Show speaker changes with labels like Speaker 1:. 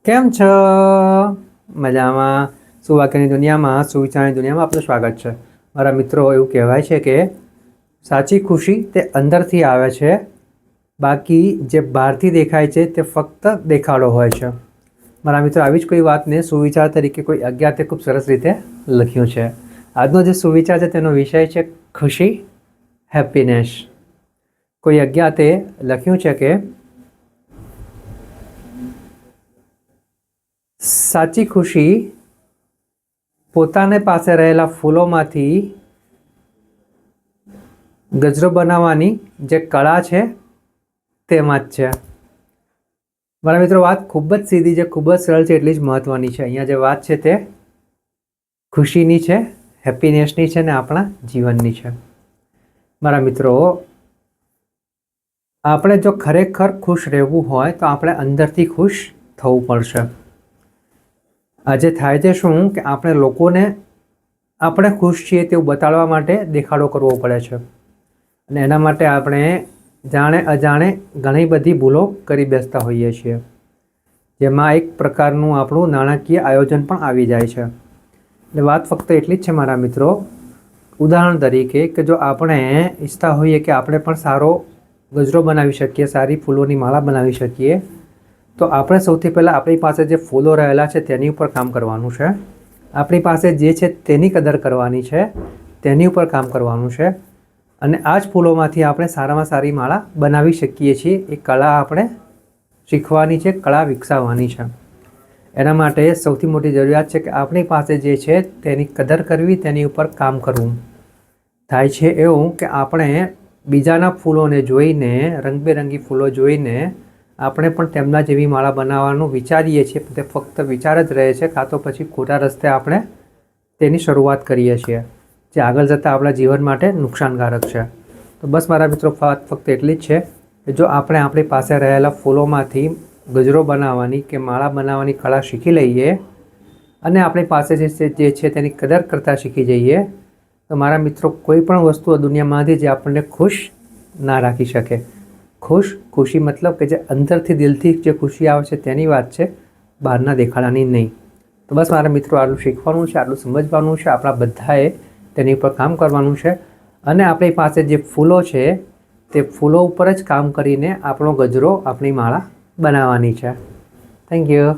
Speaker 1: કેમ છો? મજામાં? સુવાક્યની દુનિયામાં, સુવિચારની દુનિયામાં આપનું સ્વાગત છે. મારા મિત્રો, એવું કહેવાય છે કે સાચી ખુશી તે અંદરથી આવે છે, બાકી જે બહારથી દેખાય છે તે ફક્ત દેખાડો હોય છે. મારા મિત્રો, આવી જ કોઈ વાતને સુવિચાર તરીકે કોઈ અજ્ઞાતે ખૂબ સરસ રીતે લખ્યું છે. આજનો જે સુવિચાર છે તેનો વિષય છે ખુશી, હેપીનેસ. કોઈ અજ્ઞાતે લખ્યું છે કે સાચી ખુશી પોતાને પાસે રહેલા ફૂલોમાંથી ગજરો બનાવવાની જે કળા છે તેમાં જ છે. મારા મિત્રો, વાત ખૂબ જ સીધી છે, ખૂબ જ સરળ છે, એટલી જ મહત્વની છે. અહીંયા જે વાત છે તે ખુશીની છે, હેપીનેસની છે ને આપણા જીવનની છે. મારા મિત્રો, આપણે જો ખરેખર ખુશ રહેવું હોય તો આપણે અંદરથી ખુશ થવું પડશે. આજે થાય છે શું કે આપણે લોકોને આપણે ખુશ છીએ તેવું બતાડવા માટે દેખાડો કરવો પડે છે, અને એના માટે આપણે જાણે અજાણે ઘણી બધી ભૂલો કરી બેસતા હોઈએ છીએ, જેમાં એક પ્રકારનું આપણું નાણાકીય આયોજન પણ આવી જાય છે. એટલે વાત ફક્ત એટલી જ છે મારા મિત્રો, ઉદાહરણ તરીકે કે જો આપણે ઈચ્છતા હોઈએ કે આપણે પણ સારો ગજરો બનાવી શકીએ, સારી ફૂલોની માળા બનાવી શકીએ, તો આપણે સૌથી પહેલાં આપણી પાસે જે ફૂલો રહેલા છે તેની ઉપર કામ કરવાનું છે. આપણી પાસે જે છે તેની કદર કરવાની છે, તેની ઉપર કામ કરવાનું છે, અને આ જ ફૂલોમાંથી આપણે સારામાં સારી માળા બનાવી શકીએ છીએ. એ કળા આપણે શીખવાની છે, કળા વિકસાવવાની છે. એના માટે સૌથી મોટી જરૂરિયાત છે કે આપણી પાસે જે છે તેની કદર કરવી, તેની ઉપર કામ કરવું. થાય છે એવું કે આપણે બીજાના ફૂલોને જોઈને, રંગબેરંગી ફૂલો જોઈને આપણે પણ તેમના જેવી માળા બનાવવાનું વિચારીએ છીએ. તે ફક્ત વિચાર જ રહે છે, કાં તો પછી ખોટા રસ્તે આપણે તેની શરૂઆત કરીએ છીએ, જે આગળ જતાં આપણા જીવન માટે નુકસાનકારક છે. તો બસ મારા મિત્રો, વાત ફક્ત એટલી જ છે કે જો આપણે આપણી પાસે રહેલા ફૂલોમાંથી ગજરો બનાવવાની કે માળા બનાવવાની કળા શીખી લઈએ અને આપણી પાસે જે છે તેની કદર કરતાં શીખી જઈએ, તો મારા મિત્રો, કોઈ પણ વસ્તુ દુનિયામાંથી જે આપણને ખુશ ના રાખી શકે. ખુશી મતલબ કે જે અંદરથી દિલથી જે ખુશી આવે છે તેની વાત છે, બહારના દેખાડાની નહીં. તો બસ મારા મિત્રો, આટલું શીખવાનું છે, આટલું સમજવાનું છે. આપણા બધાએ તેની ઉપર કામ કરવાનું છે, અને આપણી પાસે જે ફૂલો છે તે ફૂલો ઉપર જ કામ કરીને આપણો ગજરો, આપણી માળા બનાવવાની છે. Thank you.